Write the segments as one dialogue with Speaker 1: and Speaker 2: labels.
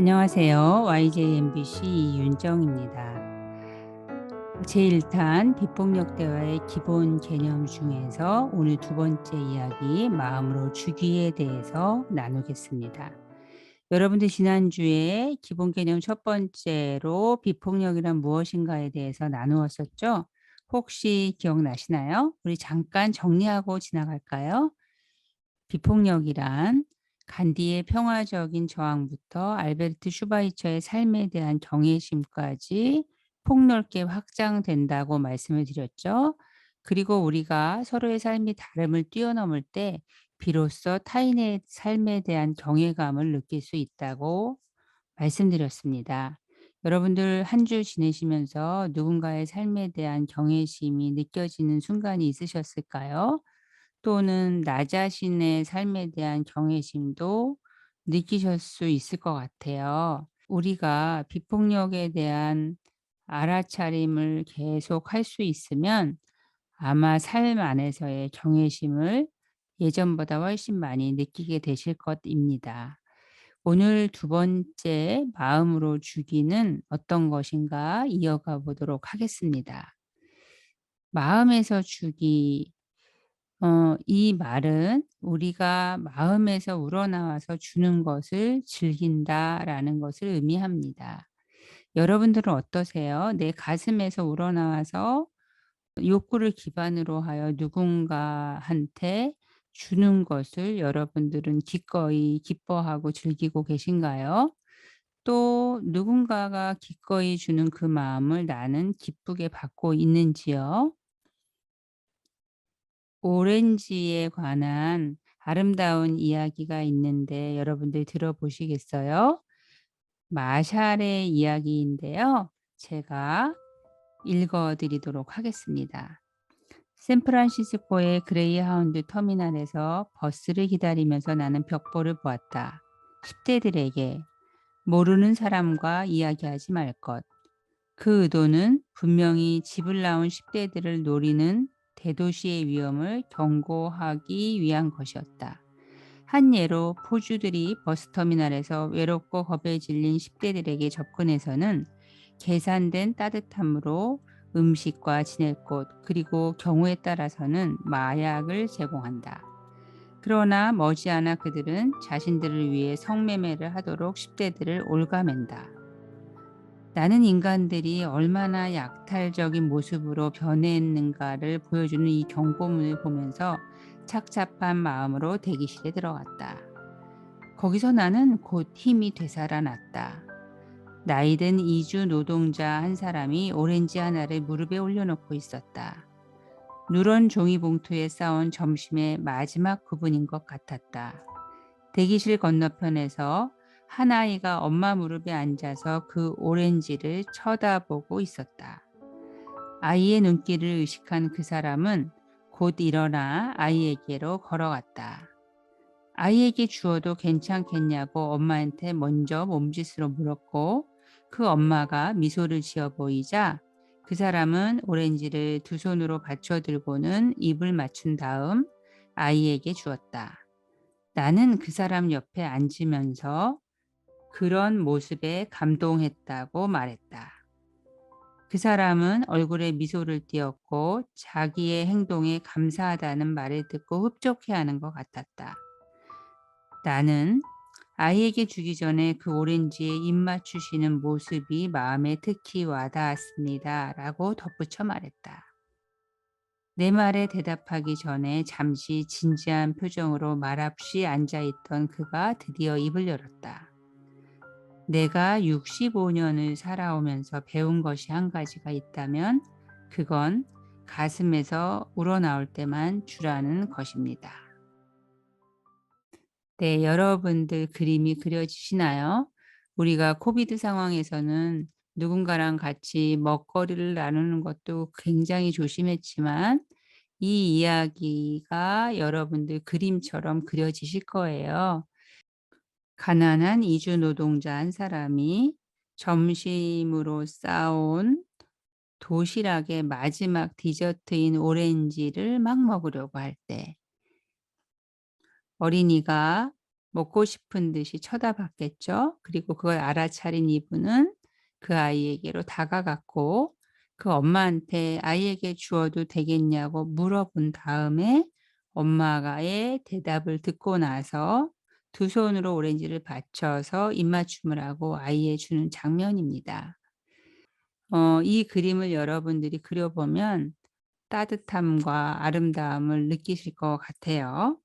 Speaker 1: 안녕하세요. YJMBC 이윤정입니다. 제1탄 비폭력 대화의 기본 개념 중에서 오늘 두 번째 이야기 마음으로 주기에 대해서 나누겠습니다. 여러분들 지난주에 기본 개념 첫 번째로 비폭력이란 무엇인가에 대해서 나누었었죠? 혹시 기억나시나요? 우리 잠깐 정리하고 지나갈까요? 비폭력이란 간디의 평화적인 저항부터 알베르트 슈바이처의 삶에 대한 경외심까지 폭넓게 확장된다고 말씀을 드렸죠. 그리고 우리가 서로의 삶이 다름을 뛰어넘을 때 비로소 타인의 삶에 대한 경외감을 느낄 수 있다고 말씀드렸습니다. 여러분들 한 주 지내시면서 누군가의 삶에 대한 경외심이 느껴지는 순간이 있으셨을까요? 또는 나 자신의 삶에 대한 경외심도 느끼실 수 있을 것 같아요. 우리가 비폭력에 대한 알아차림을 계속 할 수 있으면 아마 삶 안에서의 경외심을 예전보다 훨씬 많이 느끼게 되실 것입니다. 오늘 두 번째 마음으로 주기는 어떤 것인가 이어가 보도록 하겠습니다. 마음에서 주기 이 말은 우리가 마음에서 우러나와서 주는 것을 즐긴다라는 것을 의미합니다. 여러분들은 어떠세요? 내 가슴에서 우러나와서 욕구를 기반으로 하여 누군가한테 주는 것을 여러분들은 기꺼이 기뻐하고 즐기고 계신가요? 또 누군가가 기꺼이 주는 그 마음을 나는 기쁘게 받고 있는지요? 오렌지에 관한 아름다운 이야기가 있는데 여러분들 들어보시겠어요? 마샬의 이야기인데요. 제가 읽어 드리도록 하겠습니다. 샌프란시스코의 그레이하운드 터미널에서 버스를 기다리면서 나는 벽보를 보았다. 10대들에게 모르는 사람과 이야기하지 말 것. 그 의도는 분명히 집을 나온 10대들을 노리는 대도시의 위험을 경고하기 위한 것이었다. 한 예로 포주들이 버스터미널에서 외롭고 겁에 질린 10대들에게 접근해서는 계산된 따뜻함으로 음식과 지낼 곳 그리고 경우에 따라서는 마약을 제공한다. 그러나 머지않아 그들은 자신들을 위해 성매매를 하도록 10대들을 올가맨다. 나는 인간들이 얼마나 약탈적인 모습으로 변했는가를 보여주는 이 경고문을 보면서 착잡한 마음으로 대기실에 들어갔다. 거기서 나는 곧 힘이 되살아났다. 나이든 이주 노동자 한 사람이 오렌지 하나를 무릎에 올려놓고 있었다. 누런 종이봉투에 쌓은 점심의 마지막 부분인 것 같았다. 대기실 건너편에서 한 아이가 엄마 무릎에 앉아서 그 오렌지를 쳐다보고 있었다. 아이의 눈길을 의식한 그 사람은 곧 일어나 아이에게로 걸어갔다. 아이에게 주어도 괜찮겠냐고 엄마한테 먼저 몸짓으로 물었고 그 엄마가 미소를 지어 보이자 그 사람은 오렌지를 두 손으로 받쳐 들고는 입을 맞춘 다음 아이에게 주었다. 나는 그 사람 옆에 앉으면서 그런 모습에 감동했다고 말했다. 그 사람은 얼굴에 미소를 띄었고 자기의 행동에 감사하다는 말을 듣고 흡족해하는 것 같았다. 나는 아이에게 주기 전에 그 오렌지에 입 맞추시는 모습이 마음에 특히 와닿았습니다. 라고 덧붙여 말했다. 내 말에 대답하기 전에 잠시 진지한 표정으로 말없이 앉아있던 그가 드디어 입을 열었다. 내가 65년을 살아오면서 배운 것이 한 가지가 있다면 그건 가슴에서 우러나올 때만 주라는 것입니다. 네, 여러분들 그림이 그려지시나요? 우리가 코비드 상황에서는 누군가랑 같이 먹거리를 나누는 것도 굉장히 조심했지만 이 이야기가 여러분들 그림처럼 그려지실 거예요. 가난한 이주 노동자 한 사람이 점심으로 싸온 도시락의 마지막 디저트인 오렌지를 막 먹으려고 할 때 어린이가 먹고 싶은 듯이 쳐다봤겠죠. 그리고 그걸 알아차린 이분은 그 아이에게로 다가갔고 그 엄마한테 아이에게 주어도 되겠냐고 물어본 다음에 엄마가의 대답을 듣고 나서 두 손으로 오렌지를 받쳐서 입맞춤을 하고 아이에 주는 장면입니다. 이 그림을 여러분들이 그려보면 따뜻함과 아름다움을 느끼실 것 같아요.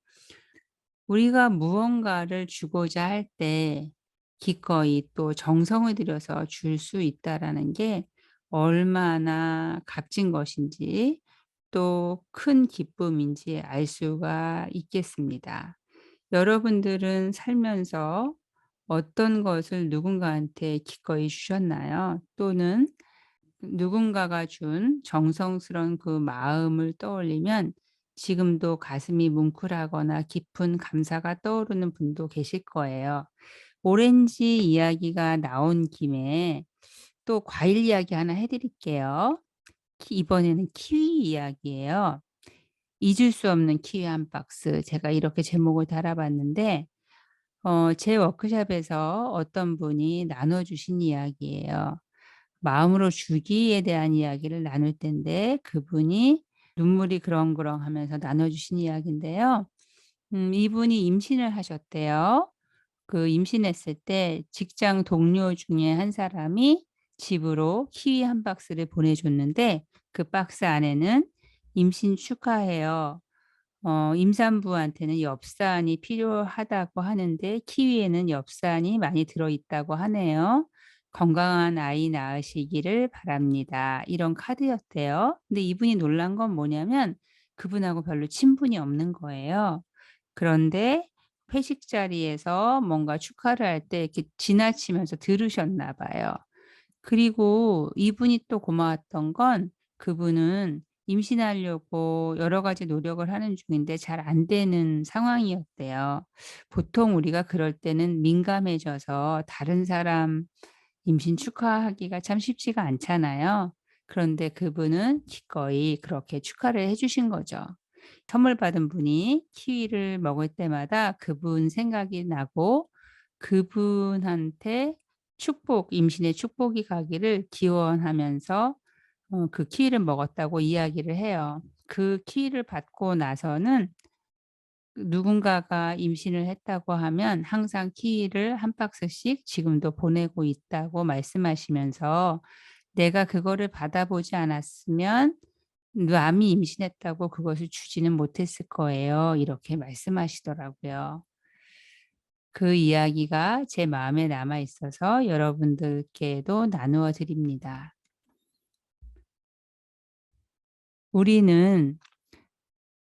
Speaker 1: 우리가 무언가를 주고자 할 때 기꺼이 또 정성을 들여서 줄 수 있다라는 게 얼마나 값진 것인지 또 큰 기쁨인지 알 수가 있겠습니다. 여러분들은 살면서 어떤 것을 누군가한테 기꺼이 주셨나요? 또는 누군가가 준 정성스러운 그 마음을 떠올리면 지금도 가슴이 뭉클하거나 깊은 감사가 떠오르는 분도 계실 거예요. 오렌지 이야기가 나온 김에 또 과일 이야기 하나 해 드릴게요. 이번에는 키위 이야기예요. 잊을 수 없는 키위 한 박스. 제가 이렇게 제목을 달아 봤는데 제 워크숍에서 어떤 분이 나눠 주신 이야기예요. 마음으로 주기에 대한 이야기를 나눌 텐데 그분이 눈물이 그렁그렁하면서 나눠 주신 이야기인데요. 이분이 임신을 하셨대요. 그 임신했을 때 직장 동료 중에 한 사람이 집으로 키위 한 박스를 보내줬는데 그 박스 안에는 "임신 축하해요. 임산부한테는 엽산이 필요하다고 하는데 키위에는 엽산이 많이 들어 있다고 하네요. 건강한 아이 낳으시기를 바랍니다." 이런 카드였대요. 근데 이분이 놀란 건 뭐냐면 그분하고 별로 친분이 없는 거예요. 그런데 회식 자리에서 뭔가 축하를 할 때 이렇게 지나치면서 들으셨나 봐요. 그리고 이분이 또 고마웠던 건 그분은 임신하려고 여러 가지 노력을 하는 중인데 잘 안 되는 상황이었대요. 보통 우리가 그럴 때는 민감해져서 다른 사람 임신 축하하기가 참 쉽지가 않잖아요. 그런데 그분은 기꺼이 그렇게 축하를 해 주신 거죠. 선물 받은 분이 키위를 먹을 때마다 그분 생각이 나고 그분한테 임신의 축복이 가기를 기원하면서 그 키위를 먹었다고 이야기를 해요. 그 키위를 받고 나서는 누군가가 임신을 했다고 하면 항상 키위를 한 박스씩 지금도 보내고 있다고 말씀하시면서 "내가 그거를 받아보지 않았으면 남이 임신했다고 그것을 주지는 못했을 거예요." 이렇게 말씀하시더라고요. 그 이야기가 제 마음에 남아 있어서 여러분들께도 나누어 드립니다. 우리는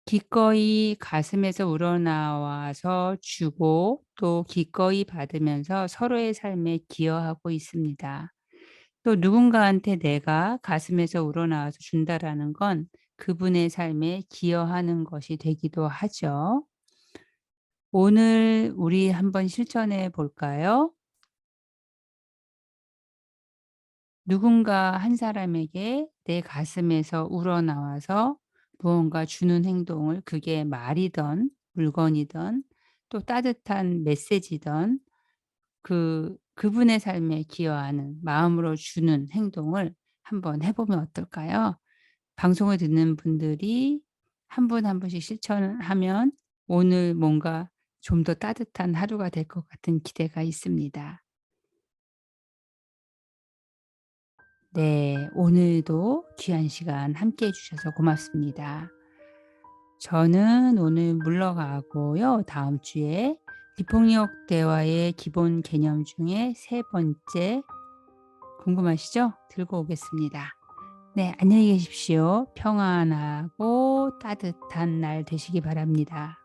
Speaker 1: 기꺼이 가슴에서 우러나와서 주고 또 기꺼이 받으면서 서로의 삶에 기여하고 있습니다. 또 누군가한테 내가 가슴에서 우러나와서 준다라는 건 그분의 삶에 기여하는 것이 되기도 하죠. 오늘 우리 한번 실천해 볼까요? 누군가 한 사람에게 내 가슴에서 우러나와서 무언가 주는 행동을 그게 말이든 물건이든 또 따뜻한 메시지든 그분의 삶에 기여하는 마음으로 주는 행동을 한번 해 보면 어떨까요? 방송을 듣는 분들이 한 분 한 분씩 실천을 하면 오늘 뭔가 좀 더 따뜻한 하루가 될 것 같은 기대가 있습니다. 네. 오늘도 귀한 시간 함께 해 주셔서 고맙습니다. 저는 오늘 물러가고요. 다음 주에 비폭력 대화의 기본 개념 중에 세 번째 궁금하시죠? 들고 오겠습니다. 네. 안녕히 계십시오. 평안하고 따뜻한 날 되시기 바랍니다.